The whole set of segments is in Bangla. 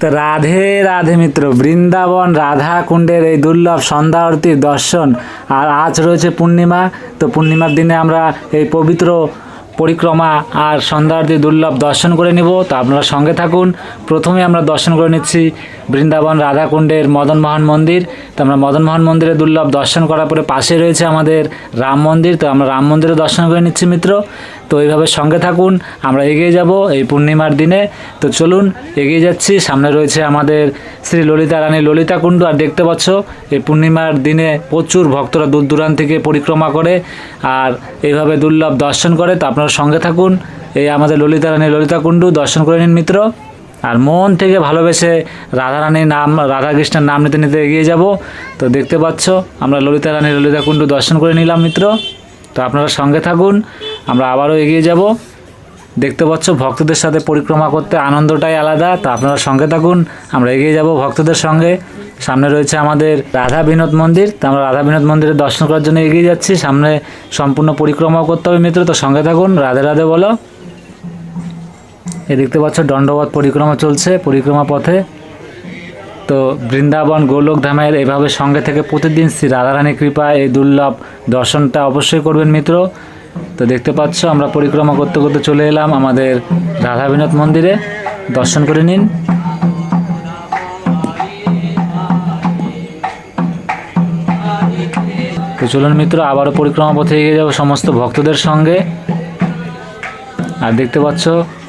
তো রাধে রাধে মিত্র, বৃন্দাবন রাধা কুণ্ডের এই দুর্লভ সন্ধ্যা আরতির দর্শন। আর আজ রয়েছে পূর্ণিমা, তো পূর্ণিমার দিনে আমরা এই পবিত্র পরিক্রমা আর সন্ধ্যা আরতি দুর্লভ দর্শন করে নিব। তো আপনারা সঙ্গে থাকুন। প্রথমে আমরা দর্শন করে নিচ্ছি বৃন্দাবন রাধাকুণ্ডের মদনমোহন মন্দির। তো আমরা মদনমোহন মন্দিরে দুর্লভ দর্শন করার পরে পাশে রয়েছে আমাদের রাম মন্দির, তো আমরা রাম মন্দিরে দর্শন করে নিচ্ছি মিত্র। তো এইভাবে সঙ্গে থাকুন, আমরা এগিয়ে যাব এই পূর্ণিমার দিনে। তো চলুন এগিয়ে যাচ্ছি। সামনে রয়েছে আমাদের শ্রী ললিতা রানী ললিতা কুণ্ড। আর দেখতে পাচ্ছ এই পূর্ণিমার দিনে প্রচুর ভক্তরা দূর দূরান্ত থেকে পরিক্রমা করে আর এইভাবে দুর্লভ দর্শন করে। তো আপনারা সঙ্গে থাকুন, এই আমাদের ললিতা রানী ললিতা কুণ্ড দর্শন করে নিন মিত্র। আর মন থেকে ভালোবেসে রাধারানীর নাম, রাধাকৃষ্ণের নাম নিতে নিতে এগিয়ে যাব। তো দেখতে পাচ্ছ আমরা ললিতা রানী ললিতা কুণ্ড দর্শন করে নিলাম মিত্র। তো আপনারা সঙ্গে থাকুন, আমরা আবারও এগিয়ে যাব। দেখতে পাচ্ছ ভক্তদের সাথে পরিক্রমা করতে আনন্দটাই আলাদা। তো আপনারা সঙ্গে থাকুন, আমরা এগিয়ে যাব ভক্তদের সঙ্গে। সামনে রয়েছে আমাদের রাধা বিনোদ মন্দির, তো আমরা রাধা বিনোদ মন্দিরে দর্শন করার জন্য এগিয়ে যাচ্ছি। সামনে সম্পূর্ণ পরিক্রমাও করতে হবে মিত্র। তো সঙ্গে থাকুন, রাধে রাধে বলো। এই দেখতে পাচ্ছ দণ্ডবত পরিক্রমা চলছে পরিক্রমা পথে। তো বৃন্দাবন গোলক ধামের এভাবে সঙ্গে থেকে প্রতিদিন শ্রী রাধারানীর কৃপায় এই দুর্লভ দর্শনটা অবশ্যই করবেন মিত্র। তো দেখতে পাচ্ছ আমরা পরিক্রমা করতে করতে চলে এলাম আমাদের রাধা বিনোদ মন্দিরে, দর্শন করে নিন। তো চলুন মিত্র, আবারও পরিক্রমা পথে এগিয়ে যাব সমস্ত ভক্তদের সঙ্গে। আর দেখতে পাচ্ছ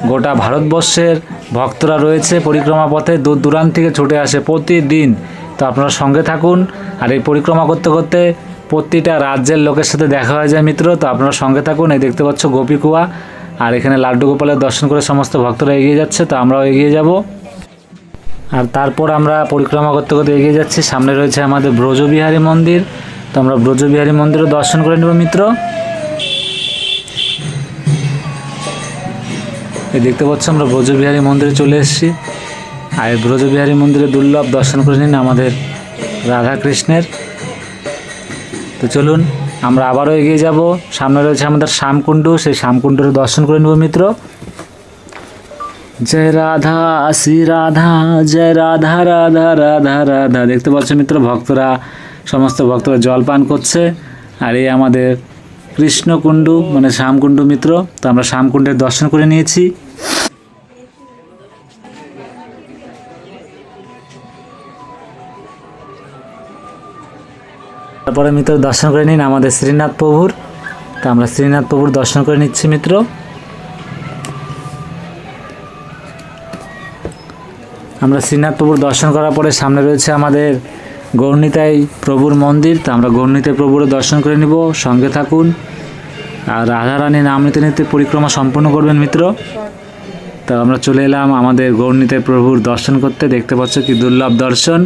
গোটা ভারতবর্ষের ভক্তরা রয়েছে পরিক্রমা পথে, দূর দূরান্ত থেকে ছুটে আসে প্রতিদিন। তো আপনারা সঙ্গে থাকুন। আর এই পরিক্রমা করতে করতে প্রতিটা রাজ্যের লোকের সাথে দেখা হয়ে যায় মিত্র। তো আপনারা সঙ্গে থাকুন। এই দেখতে পাচ্ছ গোপীকুয়া, আর এখানে লাড্ডু গোপালের দর্শন করে সমস্ত ভক্তরা এগিয়ে যাচ্ছে। তো আমরাও এগিয়ে যাব। আর তারপর আমরা পরিক্রমা করতে করতে এগিয়ে যাচ্ছি। সামনে রয়েছে আমাদের ব্রজবিহারী মন্দির, তো আমরা ব্রজবিহারী মন্দিরও দর্শন করে নেব মিত্র। এই দেখতে পাচ্ছ আমরা ব্রজবিহারী মন্দিরে চলে এসেছি। আর ব্রজবিহারী মন্দিরে দুর্লভ দর্শন করে নিন আমাদের রাধাকৃষ্ণের। তো চলুন আমরা আবারও এগিয়ে যাব। সামনে রয়েছে আমাদের শ্যামকুণ্ড, সেই শ্যামকুণ্ডের দর্শন করে নেব মিত্র। জয় রাধা শ্রী রাধা, জয় রাধা রাধা রাধা রাধা। দেখতে পাচ্ছ মিত্র ভক্তরা, সমস্ত ভক্তরা জল পান করছে। আর এই আমাদের কৃষ্ণকুণ্ড মানে শ্যামকুণ্ড মিত্র। তো আমরা শ্যামকুণ্ডের দর্শন করে নিয়েছি। তারপরে মিত্র দর্শন করে নিন আমাদের শ্রীনাথ প্রভুর। তো আমরা শ্রীনাথ প্রভুর দর্শন করে নিচ্ছি মিত্র। আমরা শ্রীনাথ প্রভুর দর্শন করার পরে সামনে রয়েছে আমাদের গৌরনিতাই প্রভুর মন্দির। তো আমরা গৌরনিতাই প্রভুর দর্শন করে নিব, সঙ্গে থাকুন। আর রাধারানী নাম নিতে নিতে পরিক্রমা সম্পূর্ণ করবেন মিত্র। তো আমরা চলে এলাম আমাদের গৌরনিতাই প্রভুর দর্শন করতে। দেখতে পাচ্ছ কি দুর্লভ দর্শন।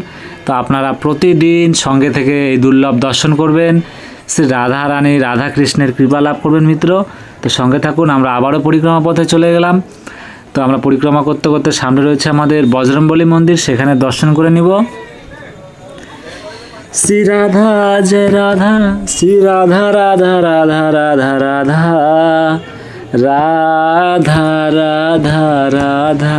তো আপনারা প্রতিদিন সঙ্গে থেকে এই দুর্লভ দর্শন করবেন, শ্রী রাধারানী রাধাকৃষ্ণের কৃপা লাভ করবেন মিত্র। তো সঙ্গে থাকুন, আমরা আবারও পরিক্রমা পথে চলে গেলাম। তো আমরা পরিক্রমা করতে করতে সামনে রয়েছে আমাদের বজরংবলী মন্দির, সেখানে দর্শন করে নিব। শ্রী রাধা জয় রাধা, শ্রী রাধা রাধা রাধা রাধা রাধা রাধা রাধা রাধা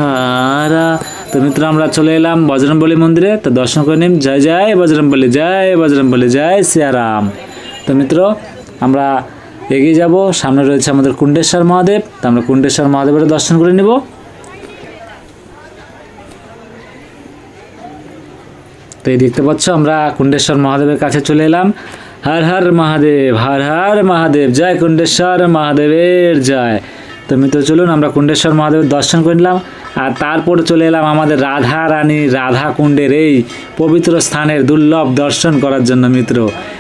রা। তো মিত্র আমরা চলে এলাম বজরংবলী মন্দিরে। তো দর্শন করে নিন। জয় জয় বজরংবলী, জয় বজরংবলী, জয় সিয়ারাম। তো মিত্র আমরা এগিয়ে যাব। সামনে রয়েছে আমাদের কুণ্ডেশ্বর মহাদেব। তো আমরা কুণ্ডেশ্বর মহাদেবের দর্শন করে নিব। তো এই দেখতে পাচ্ছ আমরা কুণ্ডেশ্বর মহাদেবের কাছে চলে এলাম। হর হর মহাদেব, হর হর মহাদেব, জয় কুণ্ডেশ্বর মহাদেবের জয়। তো মিত্র চলুন আমরা কুণ্ডেশ্বর মহাদেবের দর্শন করে নিলাম। আর তারপর চলে এলাম আমাদের রাধা রানী রাধা কুণ্ডের এই পবিত্র স্থানের দুর্লভ দর্শন করার জন্য মিত্র।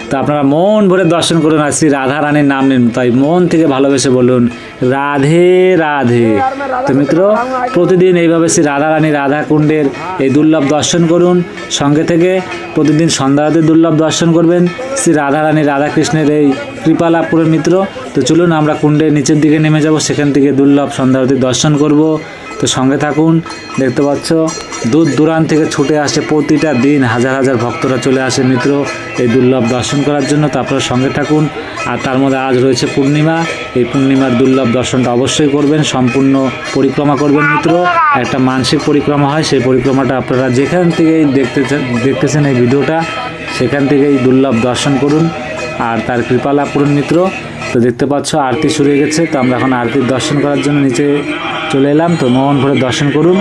তো আপনারা মন ভরে দর্শন করুন আর শ্রী রাধা রানীর নাম নিন। তাই মন থেকে ভালোবেসে বলুন রাধে রাধে। তো মিত্র প্রতিদিন এইভাবে শ্রী রাধা রানী রাধা কুণ্ডের এই দুর্লভ দর্শন করুন। সঙ্গে থেকে প্রতিদিন সন্ধ্যাতে দুর্লভ দর্শন করবেন, শ্রী রাধা রানী রাধাকৃষ্ণের এই কৃপা লাভ করবেন মিত্র। তো চলুন আমরা কুণ্ডের নিচের দিকে নেমে যাব, সেখান থেকে দুর্লভ সন্ধ্যারতির দর্শন করব। তো সঙ্গে থাকুন। দেখতে পাচ্ছ দূর দূরান্ত থেকে ছুটে আসে, প্রতিটা দিন হাজার হাজার ভক্তরা চলে আসে মিত্র এই দুর্লভ দর্শন করার জন্য। তো আপনারা সঙ্গে থাকুন। আর তার মধ্যে আজ রয়েছে পূর্ণিমা, এই পূর্ণিমার দুর্লভ দর্শনটা অবশ্যই করবেন, সম্পূর্ণ পরিক্রমা করবেন মিত্র। একটা মানসিক পরিক্রমা হয়, সেই পরিক্রমাটা আপনারা যেখান থেকেই দেখতেছেন এই ভিডিওটা, সেখান থেকেই দুর্লভ দর্শন করুন আর তার কৃপা লাভ করুন মিত্র। তো দেখতে পাচ্ছ আরতি শুরু হয়ে গেছে, তো আমরা এখন আরতির দর্শন করার জন্য নিচে চলে এলাম। তো মন ভরে দর্শন করুন।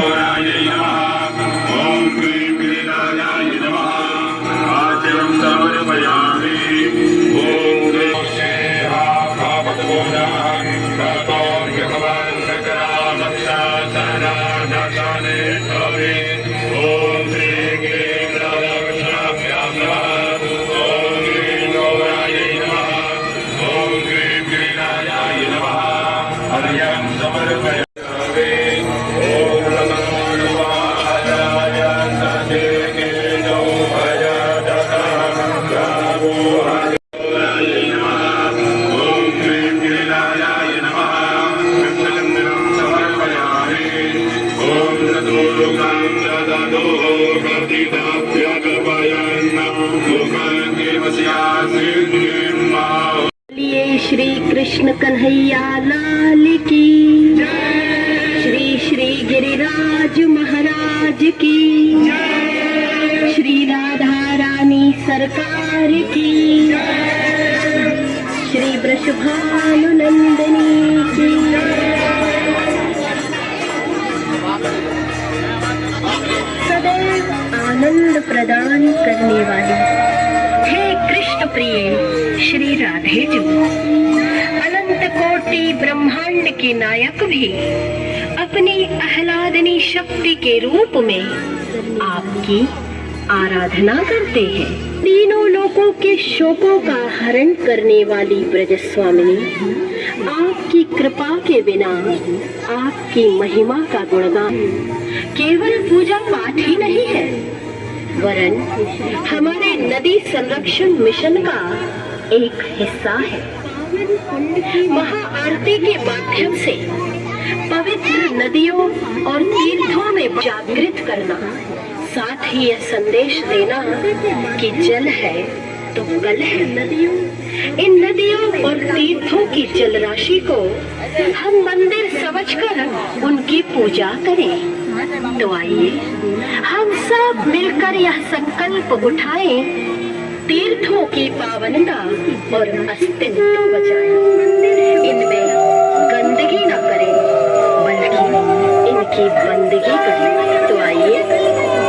श्री कृष्ण कन्हैया लाल की, श्री श्री गिरिराज महाराज की, श्री राधा रानी सरकार की, श्री वृषभानु नंदिनी की। सदैव आनंद प्रदान करने वाली हे कृष्ण प्रिय श्री राधे जी, अनंत कोटि ब्रह्मांड के नायक भी अपनी आह्लादनी शक्ति के रूप में आपकी आराधना करते हैं। तीनों लोकों के शोकों का हरण करने वाली ब्रजस्वामिनी, आपकी कृपा के बिना आपकी महिमा का गुणगान केवल पूजा पाठ ही नहीं है, वरन हमारे नदी संरक्षण मिशन का एक हिस्सा है। महाआरती के माध्यम से पवित्र नदियों और तीर्थों में जागृत करना, साथ ही यह संदेश देना कि जल है तो कल है। इन नदियों और तीर्थों की जल राशि को हम मंदिर समझकर उनकी पूजा करें। तो आइए हम सब मिलकर यह संकल्प उठाएं, तीर्थों की पावनता और अस्तित्व बचाएं, इनमें गंदगी न करें बल्कि इनकी बंदगी करें। तो आइए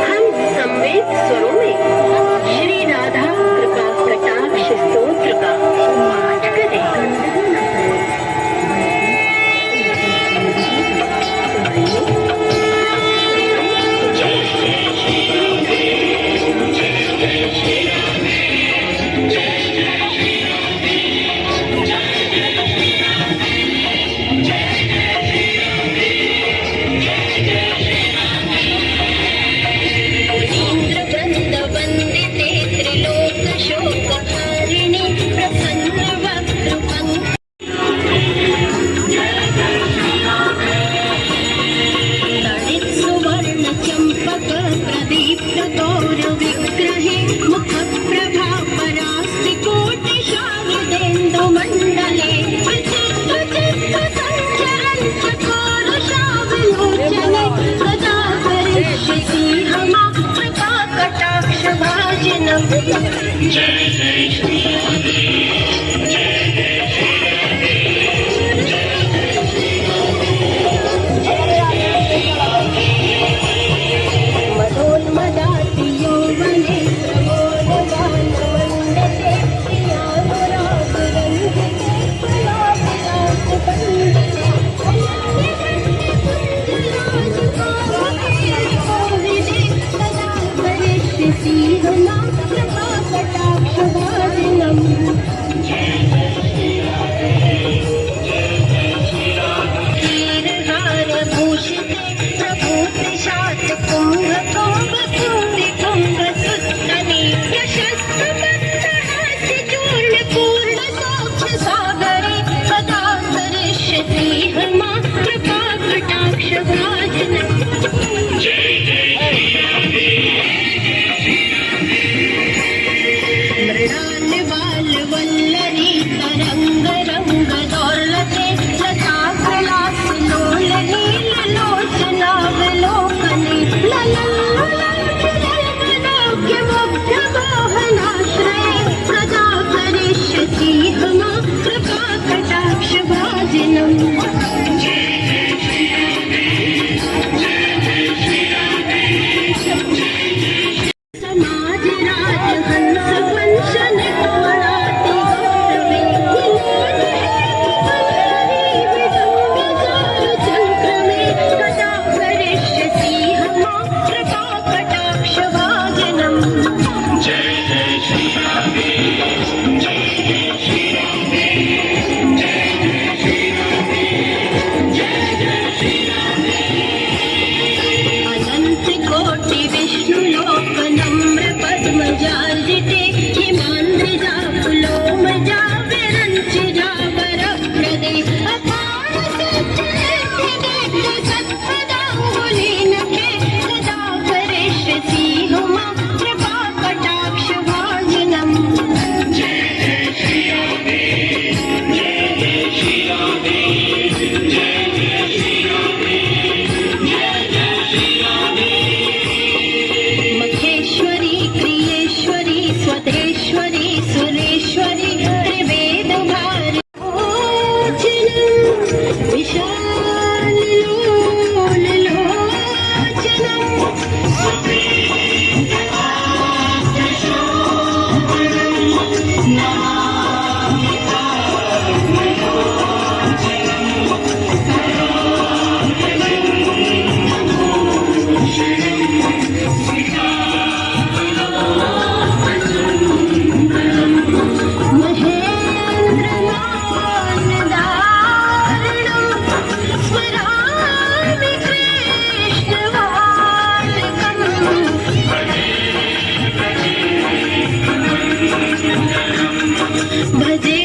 हम संवेद स्वरों में श्री राधा कृपा कटाक्ष स्तोत्र का पाठ करें। वल्लरी तरंग रंग दौलते लता विलास लोल नील लोचना विलोकने ललल्लोक्य मुग्ध मोहनाश्रये प्रजा करिष्यति हमा कृपा कटाक्ष भाजनम् समाज राज हंस वंश निकमणाति गौरवे चक्र में कदा करिष्यति हमा कृपा कटाक्ष भाजनम् अनंत कोटि विष्णु लोक नम्र पद्म जालिते हिमांद्र जा पुलोम जा विरंच जा वर प्रदे अपार सत्पदांगुलीन के सदा करिष्यति हमा कृपा कटाक्ष भाजनम् मखेश्वरी क्रियेश्वरी स्वदेश्वरी सुरेश्वरी त्रिवेद भारी विशाल लोल लोचनम् स्मरामि कृष्णवाचकम् भजे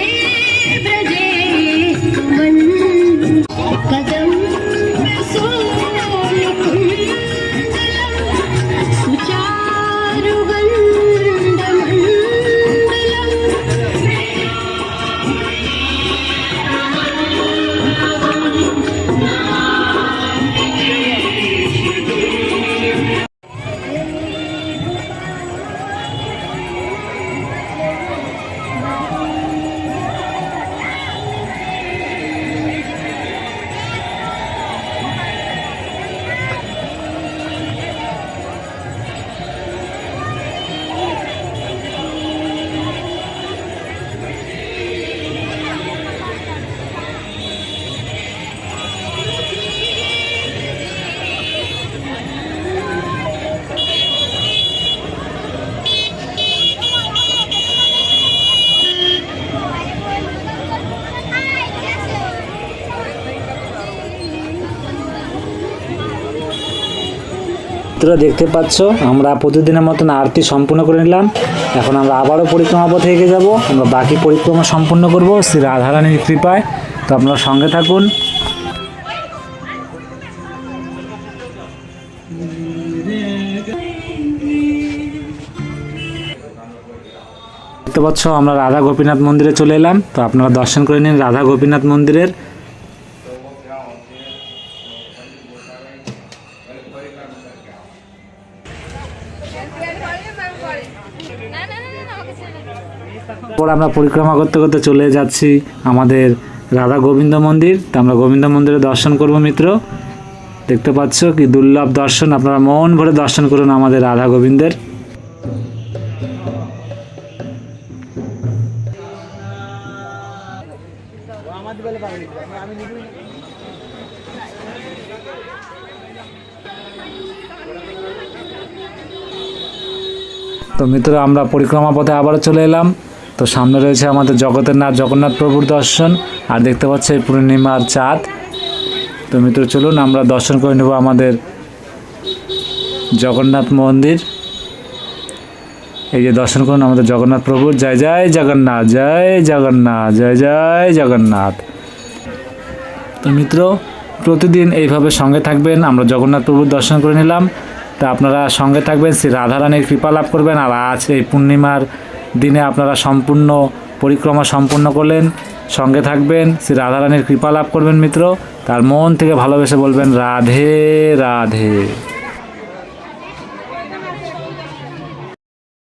भजे कदम सोलकुण्डलम् सुचारुगन्धमण्डलम् তোরা দেখতে পাচ্ছ আমরা প্রতিদিনের মতন আরতি সম্পূর্ণ করে নিলাম। এখন আমরা আবারও পরিক্রমা পথে এগিয়ে যাব। আমরা বাকি পরিক্রমা সম্পূর্ণ করব শ্রী রাধারানীর কৃপায়। তো আপনারা সঙ্গে থাকুন। দেখতে পাচ্ছ আমরা রাধা গোপীনাথ মন্দিরে চলে এলাম। তো আপনারা দর্শন করে নিন রাধা গোপীনাথ মন্দিরের। পর আমরা পরিক্রমা করতে করতে চলে যাচ্ছি আমাদের রাধা গোবিন্দ মন্দির। তো আমরা গোবিন্দ মন্দিরে দর্শন করব মিত্র। দেখতে পাচ্ছ কি দুর্লভ দর্শন, আপনারা মন ভরে দর্শন করুন আমাদের রাধা গোবিন্দের। তো মিত্র আমরা পরিক্রমা পথে আবারও চলে এলাম। তো সামনে রয়েছে আমাদের জগতের নাথ জগন্নাথ প্রভুর দর্শন, আর দেখতে পাচ্ছি পূর্ণিমার চাঁদ। তো মিত্র চলুন আমরা দর্শন করে নেব আমাদের জগন্নাথ মন্দির। এই যে দর্শন করুন আমাদের জগন্নাথ প্রভুর। জয় জয় জগন্নাথ, জয় জগন্নাথ, জয় জয় জগন্নাথ। তো মিত্র প্রতিদিন এইভাবে সঙ্গে থাকবেন। আমরা জগন্নাথ প্রভুর দর্শন করে নিলাম। তা আপনারা সঙ্গে থাকবেন, শ্রী রাধারানীর কৃপা লাভ করবেন। আর আজ এই পূর্ণিমার দিনে আপনারা সম্পূর্ণ পরিক্রমা সম্পূর্ণ করলেন। সঙ্গে থাকবেন, শ্রী রাধারানীর কৃপা লাভ করবেন মিত্র। তার মন থেকে ভালোবেসে বলবেন রাধে রাধে।